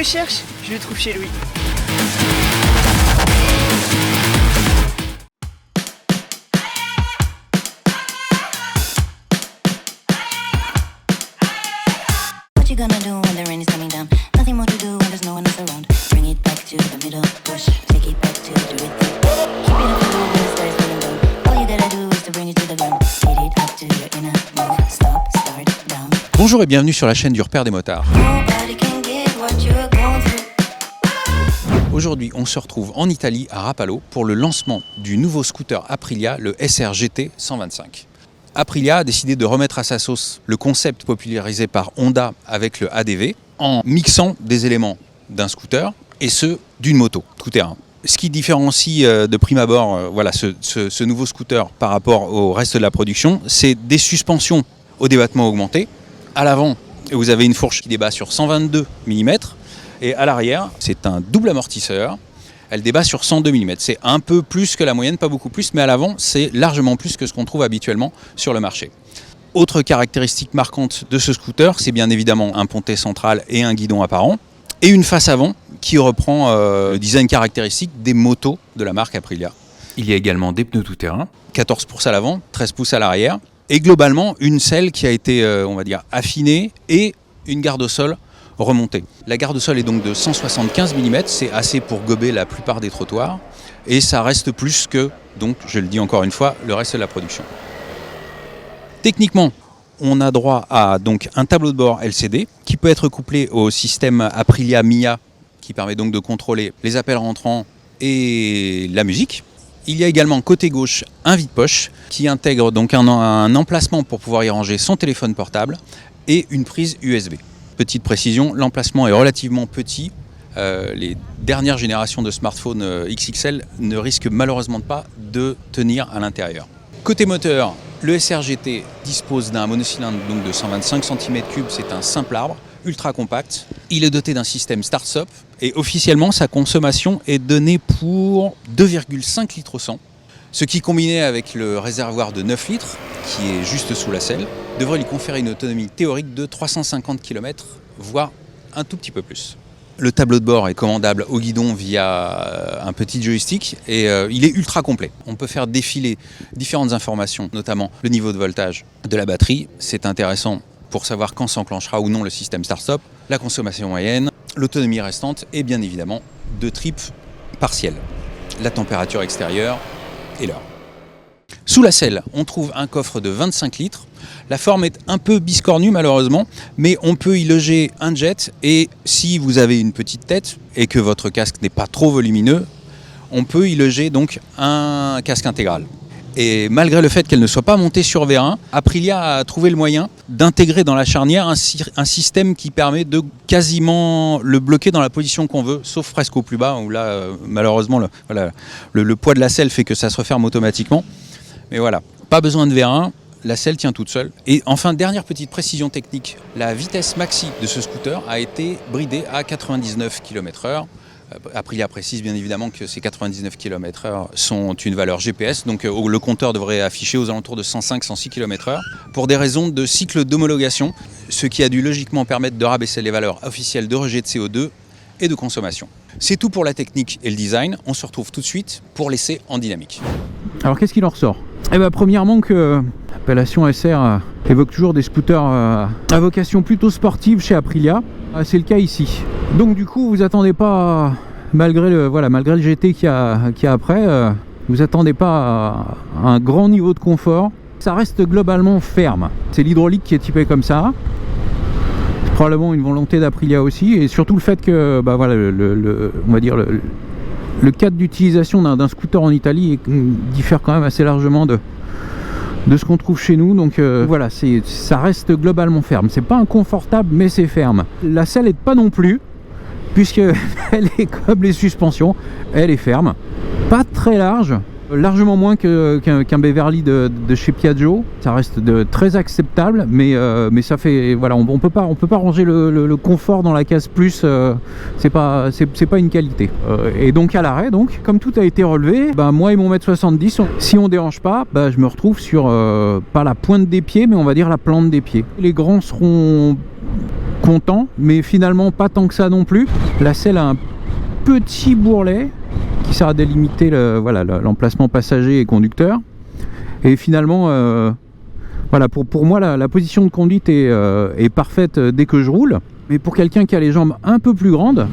je cherche, je le trouve chez Louis. What you gonna do when the rain is coming down? Nothing more to do when there's no one else around. Bring it back to the middle, push, take it back to the rhythm. Keep it up and move when the sky is falling down. All you gotta do is to bring it to the ground. Hit it up to your inner move. Stop, start, down. Bonjour et bienvenue sur la chaîne du repère des motards. Nobody can give what you're going through. Aujourd'hui, on se retrouve en Italie, à Rapallo, pour le lancement du nouveau scooter Aprilia, le SR-GT 125. Aprilia a décidé de remettre à sa sauce le concept popularisé par Honda avec le ADV en mixant des éléments d'un scooter et ceux d'une moto tout-terrain. Ce qui différencie de prime abord ce nouveau scooter par rapport au reste de la production, c'est des suspensions au débattement augmenté. À l'avant, vous avez une fourche qui débat sur 122 mm et à l'arrière, c'est un double amortisseur. Elle débat sur 102 mm. C'est un peu plus que la moyenne, pas beaucoup plus, mais à l'avant, c'est largement plus que ce qu'on trouve habituellement sur le marché. Autre caractéristique marquante de ce scooter, c'est bien évidemment un pontet central et un guidon apparent, et une face avant qui reprend le design caractéristique des motos de la marque Aprilia. Il y a également des pneus tout-terrain, 14 pouces à l'avant, 13 pouces à l'arrière, et globalement une selle qui a été, affinée et une garde au sol remontée. La garde au sol est donc de 175 mm, c'est assez pour gober la plupart des trottoirs, et ça reste plus que, donc je le dis encore une fois, le reste de la production. Techniquement, on a droit à donc un tableau de bord LCD qui peut être couplé au système Aprilia Mia qui permet donc de contrôler les appels rentrants et la musique. Il y a également côté gauche un vide-poche qui intègre donc un emplacement pour pouvoir y ranger son téléphone portable et une prise USB. Petite précision, l'emplacement est relativement petit. Les dernières générations de smartphones XXL ne risquent malheureusement pas de tenir à l'intérieur. Côté moteur, le SR-GT dispose d'un monocylindre donc de 125 cm3, c'est un simple arbre, ultra compact. Il est doté d'un système start-stop et officiellement sa consommation est donnée pour 2,5 litres au 100. Ce qui, combiné avec le réservoir de 9 litres, qui est juste sous la selle, devrait lui conférer une autonomie théorique de 350 km, voire un tout petit peu plus. Le tableau de bord est commandable au guidon via un petit joystick et il est ultra complet. On peut faire défiler différentes informations, notamment le niveau de voltage de la batterie. C'est intéressant pour savoir quand s'enclenchera ou non le système start-stop, la consommation moyenne, l'autonomie restante et bien évidemment deux trips partiels. La température extérieure et l'heure. Sous la selle, on trouve un coffre de 25 litres. La forme est un peu biscornue malheureusement, mais on peut y loger un jet et si vous avez une petite tête et que votre casque n'est pas trop volumineux, on peut y loger donc un casque intégral. Et malgré le fait qu'elle ne soit pas montée sur vérin, Aprilia a trouvé le moyen d'intégrer dans la charnière un système qui permet de quasiment le bloquer dans la position qu'on veut, sauf presque au plus bas, où là, malheureusement, le poids de la selle fait que ça se referme automatiquement. Mais voilà, pas besoin de vérin, la selle tient toute seule. Et enfin, dernière petite précision technique, la vitesse maxi de ce scooter a été bridée à 99 km/h. Aprilia précise bien évidemment que ces 99 km/h sont une valeur GPS, donc le compteur devrait afficher aux alentours de 105-106 km/h pour des raisons de cycle d'homologation, ce qui a dû logiquement permettre de rabaisser les valeurs officielles de rejet de CO2 et de consommation. C'est tout pour la technique et le design, on se retrouve tout de suite pour l'essai en dynamique. Alors qu'est-ce qu'il en ressort ? Premièrement que l'appellation SR évoque toujours des scooters à vocation plutôt sportive chez Aprilia. C'est le cas ici. Donc du coup vous attendez pas, malgré le GT qu'il y a après, vous attendez pas à un grand niveau de confort. Ça reste globalement ferme. C'est l'hydraulique qui est typée comme ça. C'est probablement une volonté d'Aprilia aussi, et surtout le fait que on va dire le cadre d'utilisation d'un scooter en Italie diffère quand même assez largement de ce qu'on trouve chez nous. Donc ça reste globalement ferme. C'est pas inconfortable, mais c'est ferme. La selle n'est pas non plus, puisque elle est comme les suspensions, elle est ferme. Pas très large, largement moins qu'un Beverly de chez Piaggio. Ça reste très acceptable, mais ça fait on peut pas ranger le confort dans la case plus. C'est pas une qualité. Et donc à l'arrêt, comme tout a été relevé, moi et mon 1m70, si on dérange pas, je me retrouve sur pas la pointe des pieds, mais on va dire la plante des pieds. Les grands seront contents, mais finalement pas tant que ça non plus. La selle a un petit bourrelet qui sert à délimiter l'emplacement passager et conducteur. Et finalement, voilà, pour moi, la position de conduite est parfaite dès que je roule. Mais pour quelqu'un qui a les jambes un peu plus grandes,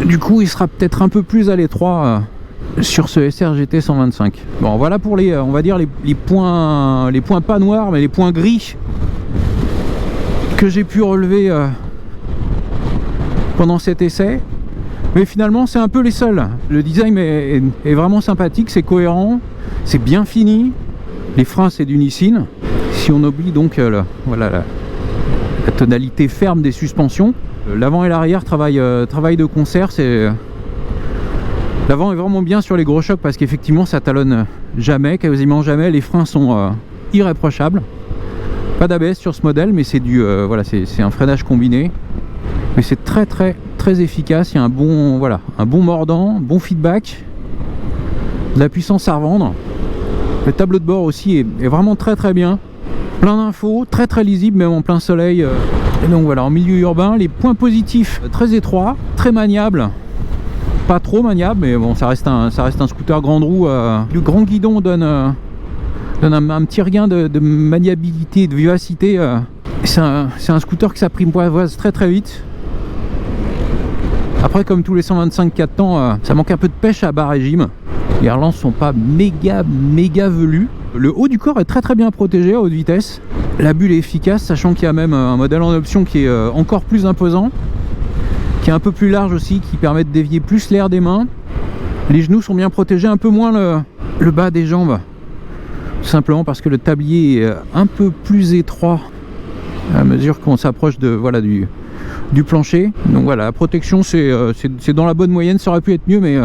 du coup, il sera peut-être un peu plus à l'étroit sur ce SR GT 125. Bon, voilà pour on va dire les points pas noirs, mais les points gris que j'ai pu relever pendant cet essai. Mais finalement, c'est un peu les seuls. Le design est vraiment sympathique, c'est cohérent, c'est bien fini. Les freins, c'est du Nissin. Si on oublie donc la tonalité ferme des suspensions, l'avant et l'arrière travaillent de concert. L'avant est vraiment bien sur les gros chocs parce qu'effectivement, ça talonne jamais, quasiment jamais. Les freins sont irréprochables. Pas d'ABS sur ce modèle, mais c'est c'est un freinage combiné. Mais c'est très efficace. Il y a un bon mordant, bon feedback, de la puissance à revendre. Le tableau de bord aussi est vraiment très bien. Plein d'infos, très lisible même en plein soleil. Et donc voilà, en milieu urbain, les points positifs très étroits, très maniable. Pas trop maniable, mais bon, ça reste un scooter grande roue. Le grand guidon donne un petit regain de maniabilité, de vivacité. C'est un scooter qui s'apprivoise très vite. Après, comme tous les 125 4 temps, ça manque un peu de pêche à bas régime. Les relances sont pas méga velues. Le haut du corps est très bien protégé à haute vitesse. La bulle est efficace, sachant qu'il y a même un modèle en option qui est encore plus imposant, qui est un peu plus large aussi, qui permet de dévier plus l'air des mains. Les genoux sont bien protégés, un peu moins le bas des jambes, tout simplement parce que le tablier est un peu plus étroit à mesure qu'on s'approche du plancher. Donc voilà, la protection c'est dans la bonne moyenne. Ça aurait pu être mieux, mais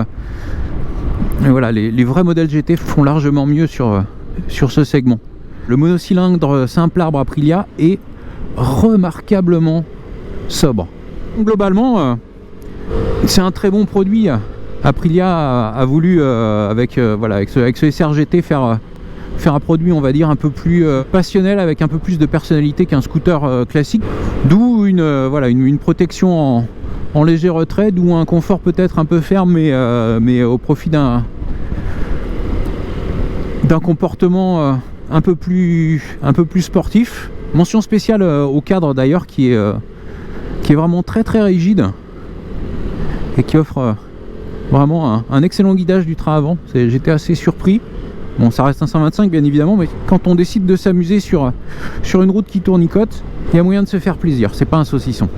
voilà, les vrais modèles GT font largement mieux sur ce segment. Le monocylindre simple arbre Aprilia est remarquablement sobre. Globalement, c'est un très bon produit. Aprilia a voulu avec ce SR GT faire un produit, on va dire, un peu plus passionnel, avec un peu plus de personnalité qu'un scooter classique. D'où une protection en léger retrait, d'où un confort peut-être un peu ferme, mais au profit d'un comportement un peu plus sportif. Mention spéciale au cadre d'ailleurs qui est vraiment très rigide et qui offre vraiment un excellent guidage du train avant. J'étais assez surpris. Bon, ça reste un 125 bien évidemment, mais quand on décide de s'amuser sur une route qui tournicote, il y a moyen de se faire plaisir, c'est pas un saucisson.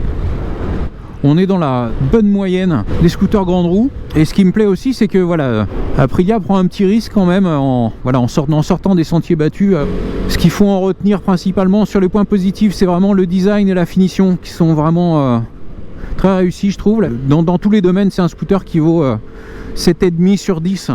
On est dans la bonne moyenne des scooters grande roue. Et ce qui me plaît aussi, c'est que voilà, Aprilia prend un petit risque quand même en sortant des sentiers battus. Ce qu'il faut en retenir principalement sur les points positifs, c'est vraiment le design et la finition qui sont vraiment très réussis, je trouve. Dans tous les domaines, c'est un scooter qui vaut 7,5 sur 10.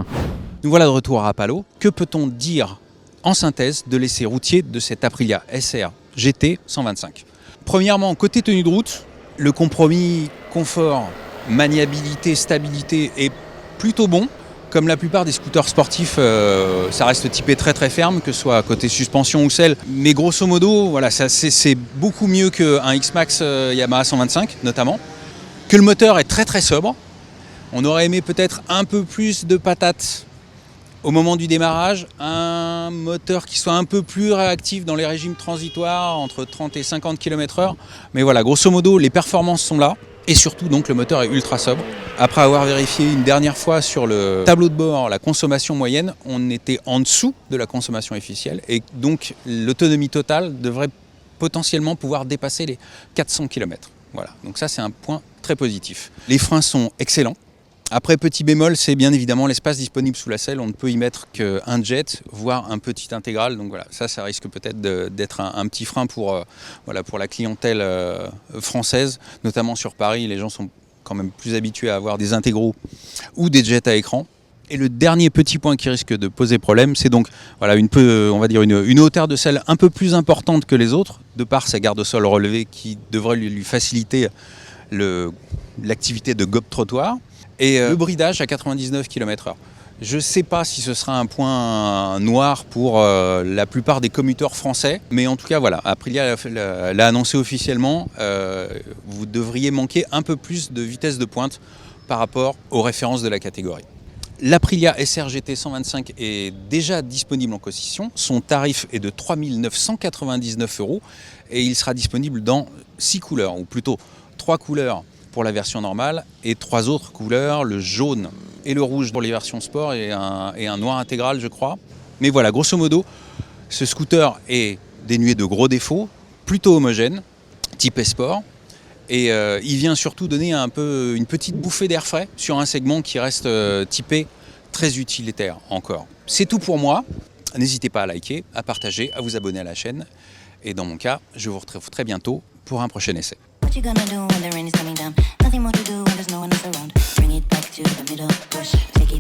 Nous voilà de retour à Apalo. Que peut-on dire en synthèse de l'essai routier de cet Aprilia SR GT 125 ? Premièrement, côté tenue de route, le compromis confort, maniabilité, stabilité est plutôt bon. Comme la plupart des scooters sportifs, ça reste typé très ferme, que ce soit côté suspension ou selle. Mais grosso modo, voilà, c'est beaucoup mieux qu'un X-Max Yamaha 125 notamment. Que le moteur est très sobre. On aurait aimé peut-être un peu plus de patates au moment du démarrage, un moteur qui soit un peu plus réactif dans les régimes transitoires, entre 30 et 50 km/h. Mais voilà, grosso modo, les performances sont là. Et surtout, donc, le moteur est ultra sobre. Après avoir vérifié une dernière fois sur le tableau de bord la consommation moyenne, on était en dessous de la consommation officielle. Et donc, l'autonomie totale devrait potentiellement pouvoir dépasser les 400 km. Voilà, donc ça, c'est un point très positif. Les freins sont excellents. Après, petit bémol, c'est bien évidemment l'espace disponible sous la selle. On ne peut y mettre qu'un jet, voire un petit intégral. Donc voilà, ça risque peut-être d'être un petit frein pour la clientèle française, notamment sur Paris. Les gens sont quand même plus habitués à avoir des intégraux ou des jets à écran. Et le dernier petit point qui risque de poser problème, c'est donc voilà, une hauteur de selle un peu plus importante que les autres, de par sa garde-sol relevée qui devrait lui faciliter l'activité de gobe-trottoir. Et le bridage à 99 km/h. Je ne sais pas si ce sera un point noir pour la plupart des commuteurs français, mais en tout cas voilà, Aprilia l'a annoncé officiellement, vous devriez manquer un peu plus de vitesse de pointe par rapport aux références de la catégorie. L'Aprilia SR-GT 125 est déjà disponible en concession, son tarif est de 3 999 € et il sera disponible dans 6 couleurs, ou plutôt 3 couleurs pour la version normale et 3 autres couleurs, le jaune et le rouge pour les versions sport et un noir intégral je crois. Mais voilà, grosso modo, ce scooter est dénué de gros défauts, plutôt homogène, type sport. Et il vient surtout donner une petite bouffée d'air frais sur un segment qui reste typé très utilitaire encore. C'est tout pour moi. N'hésitez pas à liker, à partager, à vous abonner à la chaîne. Et dans mon cas, je vous retrouve très bientôt pour un prochain essai. What you gonna do when the rain is coming down? Nothing more to do when there's no one else around. Bring it back to the middle, push, take it